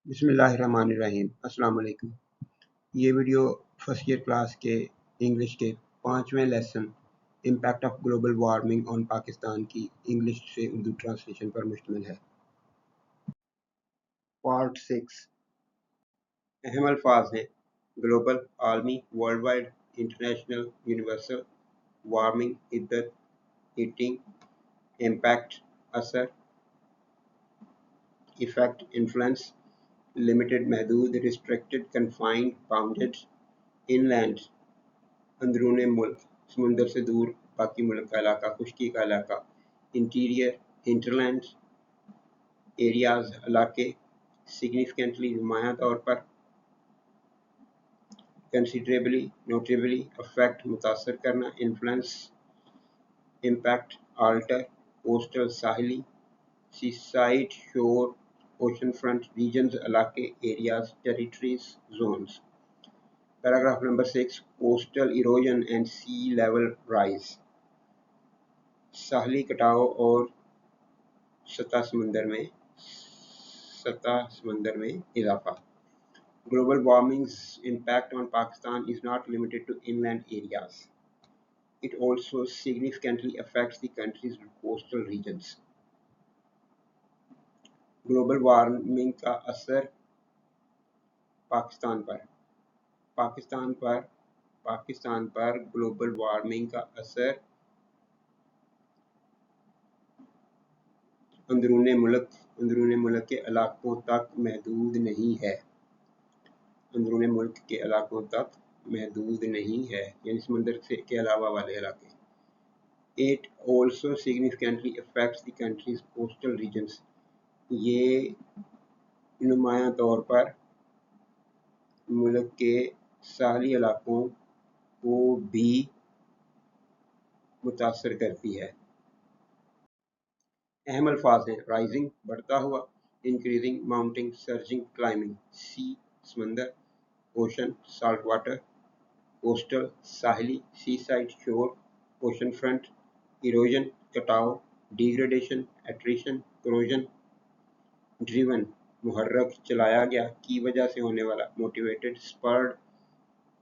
बिस्मिल्लाहिर्रहमानिर्रहीम। अस्सलाम वालेकुम। ये वीडियो फर्स्ट ईयर क्लास के इंग्लिश के 5वें lesson impact of global warming on Pakistan की इंग्लिश से उर्दू ट्रांसलेशन पर मुश्तमिल है। पार्ट 6 अहम अल्फाज हैं: ग्लोबल, आलमी, world wide, international, universal, warming, इद्दत, हीटिंग, इम्पैक्ट, असर, इफेक्ट, इन्फ्लुएंस, लिमिटेड, महदूद, रिस्ट्रिक्टेड, कन्फाइंड, बाउंडेड, इनलैंड, अंदरून मुल्क, समुंदर से दूर बाकी मुल्क का इलाका, खुश्की का इलाका, इंटीरियर, हिंटरलैंड, एरियाज, इलाके, सिग्निफिकेंटली, नुमायां तौर पर, कंसिडरेबली, नोटेबली, अफेक्ट, मुतासर करना, इन्फ्लुएंस, इम्पैक्ट, आल्टर, कोस्टल, साहिली, seaside, shore, ocean front, regions, इलाके, areas, territories, zones. Paragraph number 6 coastal erosion and sea level rise, साहली कटाव और सतह समंदर में इजाफा। Global warming's impact on Pakistan is not limited to inland areas. It also significantly affects the country's coastal regions. Global warming का असर पाकिस्तान पर ग्लोबल वार्मिंग का असर अंदरूने मुल्क के इलाकों तक महदूद नहीं है। अंदरूने मुल्क के इलाकों तक महदूद नहीं है, यानी समंदर से के अलावा वाले इलाके। It also significantly affects the country's coastal regions. ये नुमायां तौर पर मुल्क के साहली इलाकों को भी मुतासर करती है। अहम अल्फाज हैं: राइजिंग, बढ़ता हुआ, increasing, mounting, surging, climbing, sea, समंदर, ओशन, साल्ट वाटर, कोस्टल, साहिली, sea side, shore, ocean front, erosion, कटाव, डिग्रेडेशन, एट्रिशन, करोजन, ड्रिवन, मुहर्रक, चलाया गया, की वजह से होने वाला, मोटिवेटेड, स्पर्ड,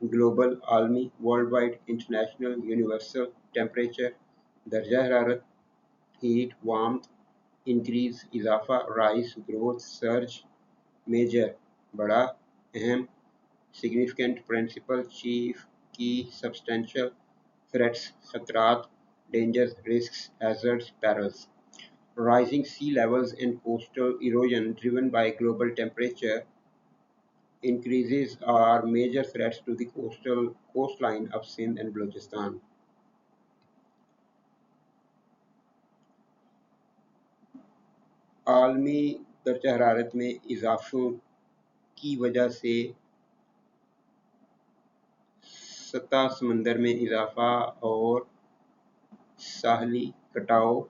ग्लोबल, आलमी, world wide, international, universal, temperature, दर्जा हरारत, हीट, वार्मथ, इंक्रीज, इजाफा, राइज, ग्रोथ, सर्ज, मेजर, बड़ा, अहम, significant, principal, chief, key, substantial, threats, खतरात, dangers, risks, hazards, perils. Rising sea levels and coastal erosion driven by global temperature increases are major threats to the coastline of Sindh and Balochistan. आलमी दर्जा हरारत में इजाफों की वजह से सतह समंदर में इजाफा और साहली कटाव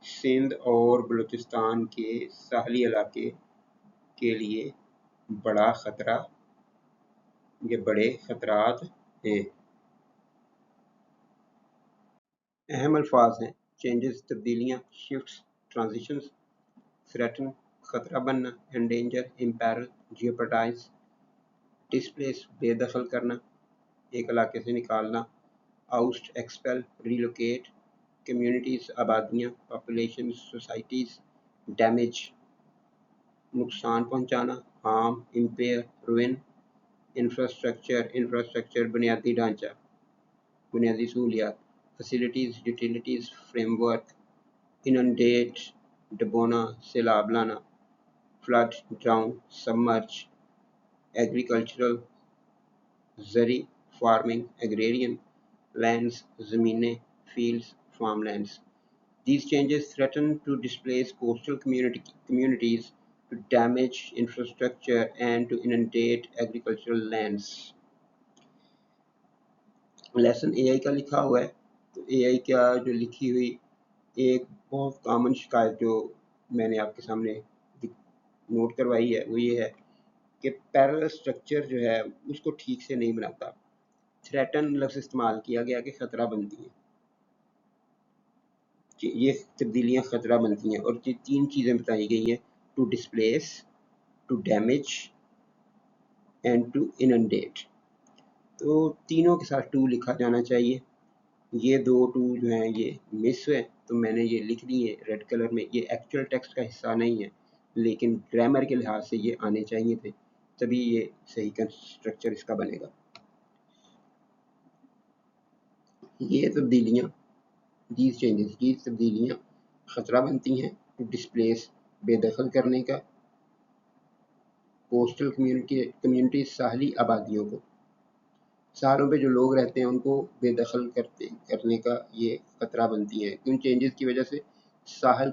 सिंध और बलूचिस्तान के साहली इलाके के लिए बड़े खतरात हैं। अहम अल्फाज हैं: चेंजेस, तब्दीलियाँ, शिफ्ट्स, ट्रांजिशंस, थ्रेटन, खतरा बनना, एंडेंजर, इम्पैरल, जियोपर्टाइज, डिस्प्लेस, बेदखल करना, एक इलाके से निकालना, आउस्ट, एक्सपेल, रिलोकेट, कम्युनिटीज़, आबादियाँ, पॉपुलेशन, सोसाइटीज़, डैमेज, नुकसान पहुँचाना, हार्म, इम्पेयर, रुइन, इंफ्रास्ट्रक्चर, बुनियादी ढांचा, बुनियादी सहूलियात, फैसिलिटीज़, यूटिलिटीज़, फ्रेमवर्क, इनंडेट, डबोना, सैलाब लाना, फ्लड, ड्राउन, सबमर्ज, एग्रीकल्चरल, ज़री, फार्मिंग, एग्रेरियन, लैंड्स, ज़मीनें, fields, farmlands. These changes threaten to displace coastal communities, to damage infrastructure, and to inundate agricultural lands. Lesson AI का लिखा हुआ है, तो AI का जो लिखी हुई एक बहुत कॉमन शिकायत जो मैंने आपके सामने नोट करवाई है वो ये है कि पैरेलल स्ट्रक्चर जो है उसको ठीक से नहीं बनाता। थ्रेटन लफ्ज़ इस्तेमाल किया गया कि ख़तरा बनती है, ये तब्दीलियाँ ख़तरा बनती हैं, और ये 3 चीज़ें बताई गई हैं: to displace, to damage and to inundate. तो तीनों के साथ टू लिखा जाना चाहिए। ये दो टू जो हैं ये मिस हुए, तो मैंने ये लिख दिए रेड कलर में। ये एक्चुअल टेक्स्ट का हिस्सा नहीं है, लेकिन ग्रामर के लिहाज से ये आने चाहिए थे, तभी ये सही स्ट्रक्चर इसका बनेगा। ये तब्दीलियाँ, दीज चेंजेस, ये तब्दीलियाँ ख़तरा बनती हैं टू डिस्प्लेस, बेदखल करने का, कोस्टल कम्युनिटी साहली आबादियों को, शहरों पे जो लोग रहते हैं उनको बेदखल करने का ये खतरा बनती है। उन चेंजेस की वजह से साहल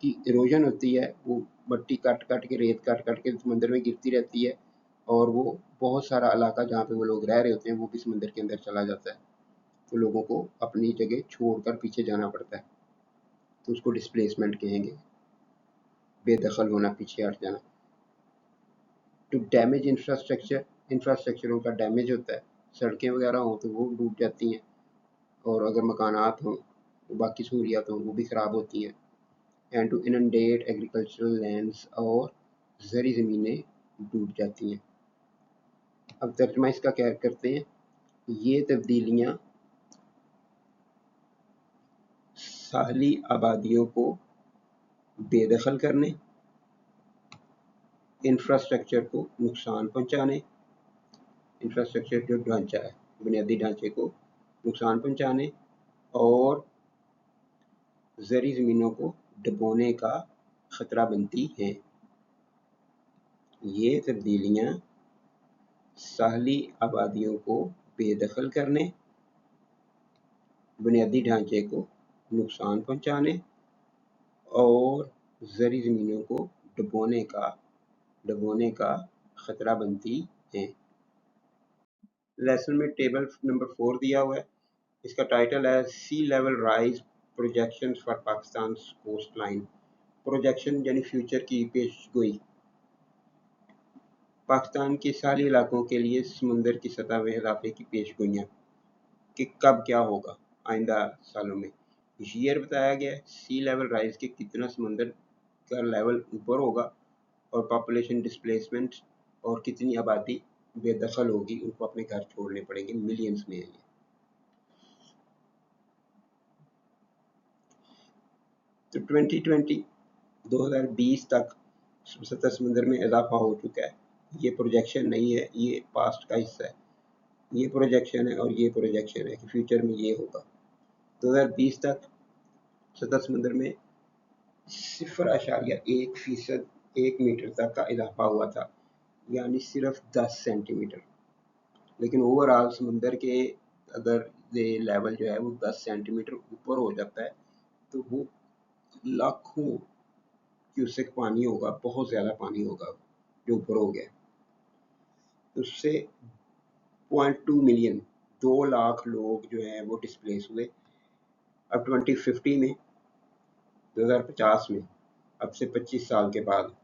की इरोजन होती है, वो मट्टी काट काट के, रेत काट काट के समंदर में गिरती रहती है, और वो बहुत सारा इलाका जहाँ पे वो लोग रह रहे होते हैं वो भी समंदर के अंदर चला जाता है। तो लोगों को अपनी जगह छोड़कर पीछे जाना पड़ता है, तो उसको डिस्प्लेसमेंट कहेंगे, बेदखल होना, पीछे हट जाना। टू डैमेज इंफ्रास्ट्रक्चर, इंफ्रास्ट्रक्चरों का डैमेज होता है, सड़कें वगैरह हों तो वो डूब जाती हैं, और अगर मकानात हों, बाकी सहूलियात हों, वो भी ख़राब होती हैं। And to inundate agricultural lands, और ज़री ज़मीनें डूब जाती हैं। अब तर्जमा इसका क्या करते हैं, ये तब्दीलियाँ साहली आबादियों को बेदखल करने, इंफ्रास्ट्रक्चर को नुकसान पहुँचाने, इंफ्रास्ट्रक्चर जो ढांचा है, बुनियादी ढांचे को नुकसान पहुँचाने, और ज़री ज़मीनों को डुबोने का ख़तरा बनती हैं। ये तब्दीलियाँ साहली आबादियों को बेदखल करने, बुनियादी ढांचे को नुकसान पहुँचाने, और ज़री ज़मीनों को डुबोने का ख़तरा बनती हैं। लेसन में टेबल नंबर 4 दिया हुआ है, इसका टाइटल है sea level rise projections for Pakistan coastline. Projection यानी फ्यूचर की पेशगोई, पाकिस्तान के सारी इलाकों के लिए समुंदर की सतह में इजाफे की पेशगोइयाँ कि कब क्या होगा आइंदा सालों में। ईयर बताया गया है, सी लेवल राइज के कितना समुंदर का लेवल ऊपर होगा, और पॉपुलेशन डिस्प्लेसमेंट, और कितनी आबादी बेदखल होगी, उनको अपने घर छोड़ने पड़ेंगे, मिलियंस में है ये। तो 2020 तक सतह समंदर में इजाफा हो चुका है। ये प्रोजेक्शन नहीं है, ये पास्ट का हिस्सा है। ये प्रोजेक्शन है और ये प्रोजेक्शन है कि फ्यूचर में ये होगा। 2020 तक सतह समंदर में 0.1% 1 मीटर तक का इजाफा हुआ था, यानी सिर्फ 10 सेंटीमीटर। लेकिन ओवरऑल समंदर के अगर ये लेवल जो है वो 10 सेंटीमीटर ऊपर हो जाता है, तो वो लाखों क्यूसेक पानी होगा, बहुत ज़्यादा पानी होगा जो ऊपर हो गया। उससे 0.2 मिलियन, 2 लाख लोग जो हैं वो डिस्प्लेस हुए। अब 2050 में, 2050 में, अब से 25 साल के बाद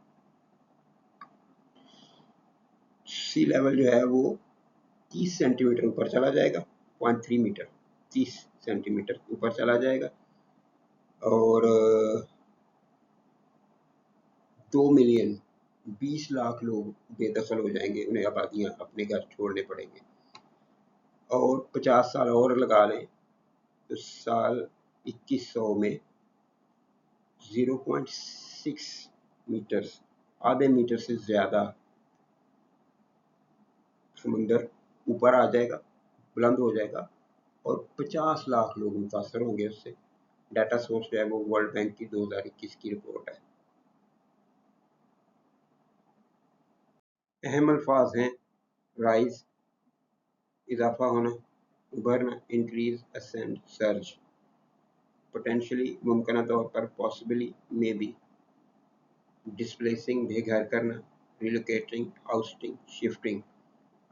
सी लेवल जो है वो 30 सेंटीमीटर ऊपर चला जाएगा, 0.3 मीटर, 30 सेंटीमीटर ऊपर चला जाएगा, और 2 मिलियन, 20 लाख लोग बेदखल हो जाएंगे, उन्हें आबादियाँ अपने घर छोड़ने पड़ेंगे। और 50 साल और लगा लें तो साल 2100 में 0.6 मीटर्स, आधे मीटर से ज़्यादा समुंदर ऊपर आ जाएगा, बुलंद हो जाएगा, और 50 लाख लोग मुतासर होंगे उससे। डाटा सोर्स जो है वो वर्ल्ड बैंक की 2021 की रिपोर्ट है। अहम अल्फाज हैं राइज, इजाफा होना, उभरना, इंक्रीज, असेंड, सर्ज। पोटेंशियली, मुमकिन तौर पर, पॉसिबली, मे बी, डिस्प्लेसिंग, बेघर करना, relocating, ousting, shifting,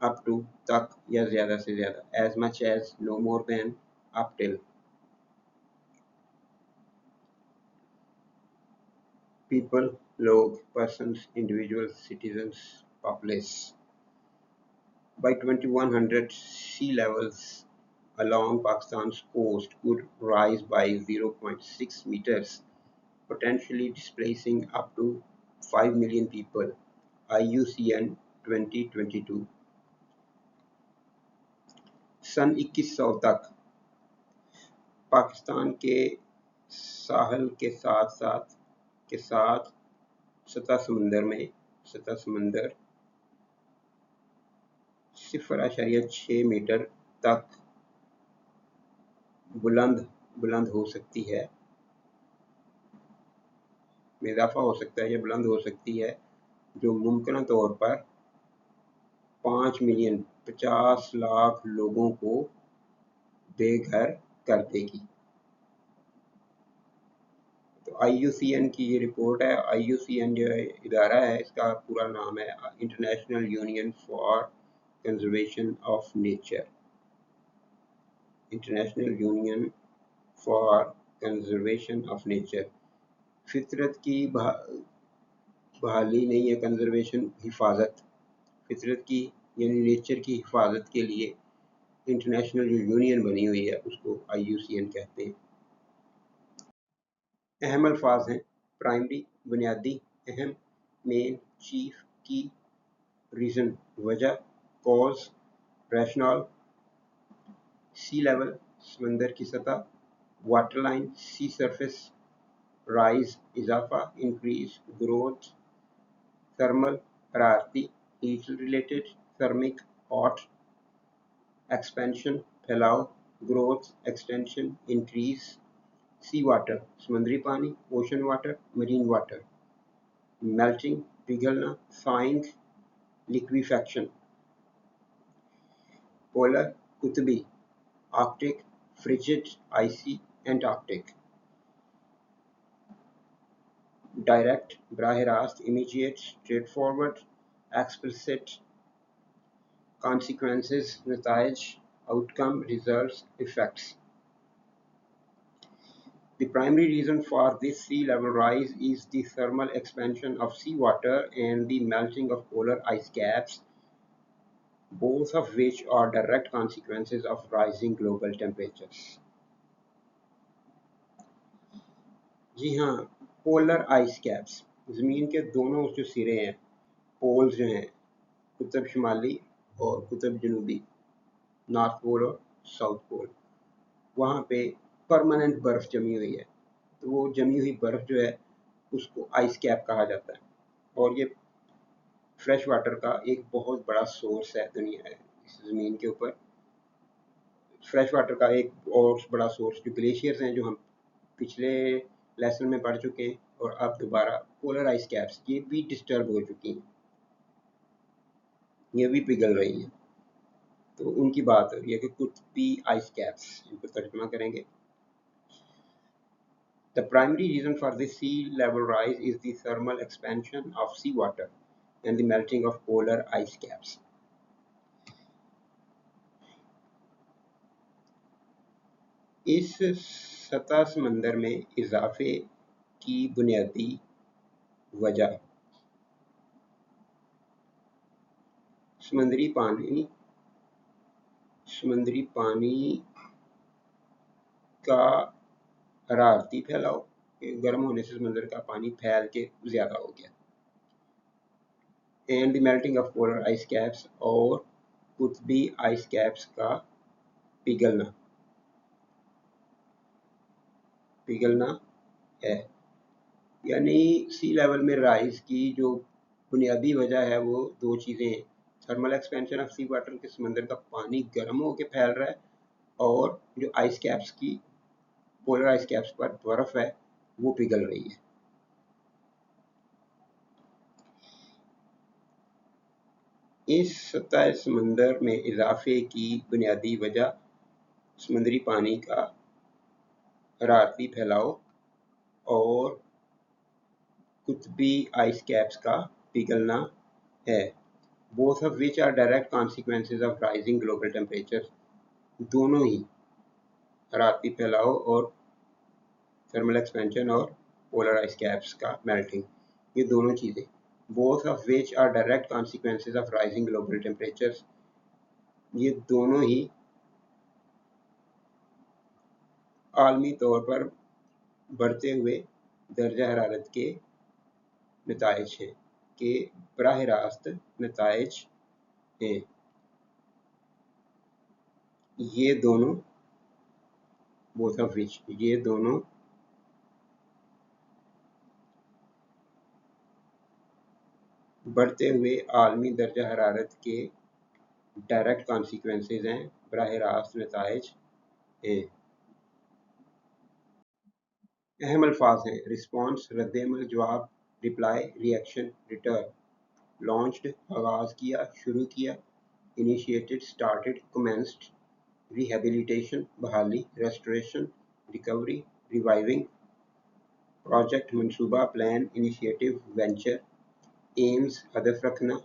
up to, तक या ज़्यादा से ज़्यादा, as much as, no more than, up till. People, लोग, persons, individuals, citizens, populace. By 2100, sea levels along Pakistan's coast could rise by 0.6 meters, potentially displacing up to 5 million people, IUCN 2022। सन 2100 तक पाकिस्तान के साहल के साथ सतह समंदर 0.6 मीटर तक बुलंद हो सकती है, में इजाफा हो सकता है या बुलंद हो सकती है, जो मुमकिन तौर पर 5 मिलियन 50 लाख लोगों को बेघर कर देगी। तो IUCN की ये रिपोर्ट है। IUCN जो इदारा है, इसका पूरा नाम है international union for conservation of nature. International union for conservation of nature. फितरत की बहाली नहीं है, कंजर्वेशन हिफाजत। फितरत की यानी नेचर की हिफाजत के लिए इंटरनेशनल जो यूनियन बनी हुई है उसको IUCN कहते हैं। अहम अल्फाज हैं प्राइमरी बुनियादी, अहम, मेन, चीफ, की, रीज़न वजह, कॉज, रैशनल, सी लेवल समंदर की सतह, water line sea surface, rise इजाफा, इंक्रीज ग्रोथ, थर्मल हरारती, heat related, thermic hot, expansion फैलाव, growth extension increase, sea water समुद्री पानी, ocean water marine water, melting पिघलना, thawing लिक्विफेक्शन, पोलर कुतबी, arctic frigid icy antarctic, direct बराह रास्त, immediate straightforward, explicit consequences नताइज, outcome results effects। The primary reason for this sea level rise is the thermal expansion of seawater and the melting of polar ice caps, both of which are direct consequences of rising global temperatures। जी हाँ, polar ice caps, ज़मीन के दोनों जो सिरे हैं, poles जो हैं, कुतुब शुमाली और कुतुब जनूबी, नॉर्थ पोल और साउथ पोल, वहाँ पे परमानेंट बर्फ़ जमी हुई है। तो वो जमी हुई बर्फ़ जो है उसको आइस कैप कहा जाता है, और ये फ्रेश वाटर का एक बहुत बड़ा सोर्स है दुनिया इस ज़मीन के ऊपर। फ्रेश वाटर का एक और बड़ा सोर्स जो ग्लेशियर्स हैं, जो हम पिछले लेसन में पढ़ चुके हैं, और अब दोबारा पोलर आइस कैप्स ये भी डिस्टर्ब हो चुकी हैं, ये भी पिघल रही हैं। तो उनकी बात हो रही है कि कुतबी आइस कैप्स, इनको तर्जुमा करेंगे। The primary reason for this sea level rise is the thermal expansion of seawater and the melting of polar ice caps। इस सतह समंदर में इजाफे की बुनियादी वजह समुद्री पानी का हरारती फैलाव, गर्म होने से समंदर का पानी फैल के ज़्यादा हो गया, and the melting of polar ice caps, और कुतबी आइस कैप्स का पिघलना है। यानी सी लेवल में राइज की जो बुनियादी वजह है वो दो चीज़ें हैं, thermal expansion of sea water के समंदर का पानी गर्म होकर फैल रहा है, और जो आइस कैप्स की पोलर आइस कैप्स पर बर्फ़ है वो पिघल रही है। इस सतह समंदर में इजाफे की बुनियादी वजह समुद्री पानी का हरारती फैलाव और कुतबी आइस कैप्स का पिघलना है, both of which are direct consequences of rising global temperatures। दोनों ही हरारती फैलाव और थर्मल एक्सपेंशन और पोलर आइस कैप्स का मेल्टिंग, ये दोनों चीज़ें, both of which are direct consequences of rising global temperatures, ये दोनों ही आलमी तौर पर बढ़ते हुए दर्जा हरारत के नताइज हैं के बराह रास्त नताइज हैं। ये दोनों both of which ये दोनों बढ़ते हुए आलमी दर्जा हरारत के डायरेक्ट कॉन्सिक्वेंसेज हैं, बराह रास्त नताइज हैं। अहम अल्फाज हैं रिस्पॉन्स रद्द-ए-अमल, जवाब, रिप्लाई, रिएक्शन, रिटर्न। लॉन्च्ड आगाज किया, शुरू किया, इनिशिएटेड, स्टार्टेड, कमेंस्ड, रिहेबिलिटेशन बहाली, रेस्टोरेशन, रिकवरी, रिवाइविंग, प्रोजेक्ट मंसूबा, प्लान, इनिशिएटिव, वेंचर, एम्स हदफ रखना,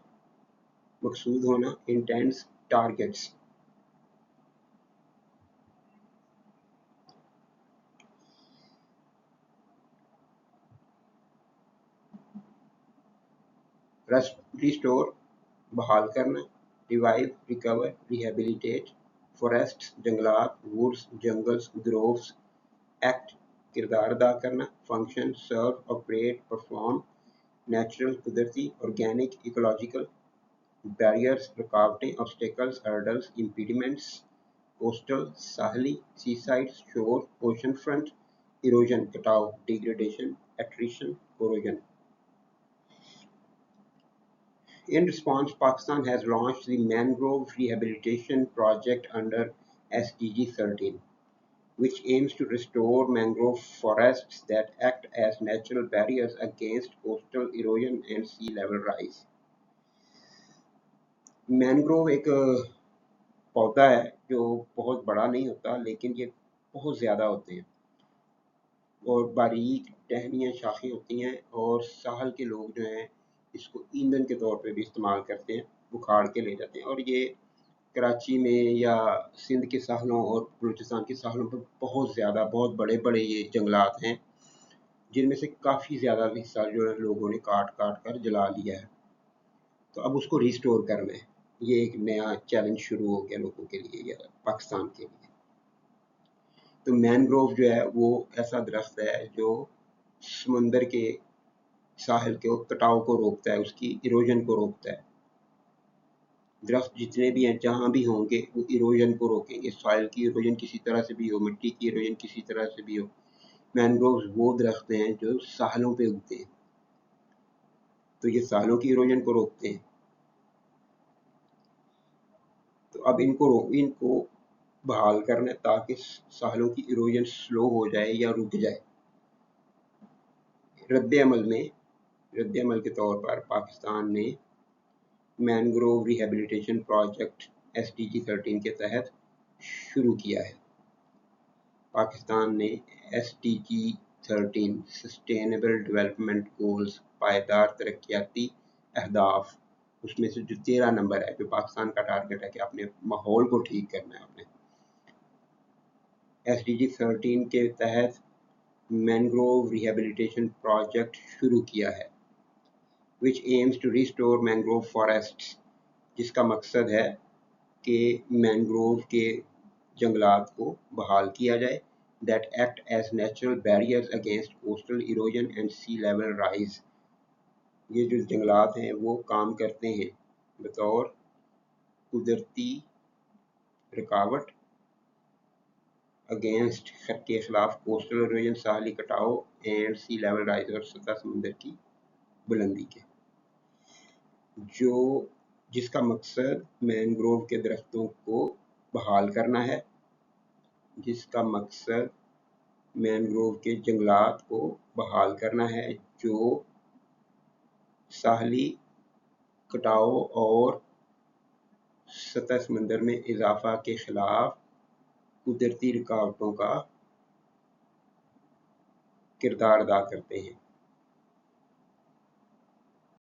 मकसूद होना, इंटेंट्स, टारगेट्स। रिस्टोर बहाल करना, रिवाइव, रिकवर, रिहेबिलिटेट, फॉरेस्ट्स जंगलात, वुड्स जंगल्स, ग्रोव्स, एक्ट किरदार अदा करना, function serve, operate, perform, natural कुदरती, ऑर्गेनिक, इकोलॉजिकल, बैरियर्स रुकावटें, ऑब्स्टेकल्स, हर्डल्स, इम्पीडिमेंट्स, कोस्टल साहली, seaside shore, ocean front, erosion कटाव, degradation, attrition, corrosion. In response, Pakistan has launched the Mangrove Rehabilitation Project under SDG 13, which aims to restore mangrove forests that act as natural barriers against coastal erosion and sea level rise. Mangrove एक पौधा है जो बहुत बड़ा नहीं होता, लेकिन ये बहुत ज़्यादा होते हैं और बारीक टहनियाँ शाखें होती हैं, और साहल के लोग जो हैं इसको ईंधन के तौर पे भी इस्तेमाल करते हैं, उखाड़ के ले जाते हैं। और ये कराची में या सिंध के साहलों और बलूचिस्तान के साहलों पर बहुत ज़्यादा बहुत बड़े बड़े ये जंगलात हैं, जिनमें से काफ़ी ज़्यादा हिस्सा जो है लोगों ने काट काट कर जला लिया है। तो अब उसको रिस्टोर करना है, ये एक नया चैलेंज शुरू हो गया लोगों के लिए या पाकिस्तान के लिए। तो मैनग्रोव जो है वो ऐसा दरख्त है जो समंदर के साहिल के कटाव को रोकता है, उसकी इरोजन को रोकता है। दरख्त जितने भी हैं जहाँ भी होंगे वो इरोजन को रोकेंगे, सॉइल की इरोजन किसी तरह से भी हो, मिट्टी की इरोजन किसी तरह से भी हो। मैनग्रोव्स वो दरख्त हैं जो साहलों पे उगते हैं, तो ये साहलों की इरोजन को रोकते हैं। तो अब इनको बहाल करना है ताकि साहलों की इरोजन स्लो हो जाए या रुक जाए। रद्द-ए-अमल के तौर पर पाकिस्तान ने मैनग्रोव रिहेबिलिटेशन प्रोजेक्ट SDG 13 के तहत शुरू किया है। पाकिस्तान ने SDG 13 सस्टेनेबल डेवलपमेंट गोल्स पायदार तरक्याती अहदाफ, उसमें से जो 13 नंबर है, जो पाकिस्तान का टारगेट है कि अपने माहौल को ठीक करना है, अपने SDG 13 के तहत मैनग्रोव रिहेबिलिटेशन प्रोजेक्ट शुरू किया है, which aims to restore mangrove forests, जिसका मकसद है कि मैनग्रोव के जंगलात को बहाल किया जाए, that act as natural barriers against coastal erosion and sea level rise। ये जो जंगलात हैं वो काम करते हैं बतौर कुदरती रुकावट अगेंस्ट के खिलाफ कोस्टल इरोजन, साहली कटाव एंड सी लेवल राइज, और सतह समुद्र की बुलंदी के, जिसका मकसद मैनग्रोव के दरख्तों को बहाल करना है, जिसका मकसद मैनग्रोव के जंगलात को बहाल करना है, जो साहली कटाव और सतह समंदर में इजाफा के खिलाफ कुदरती रुकावटों का किरदार अदा करते हैं।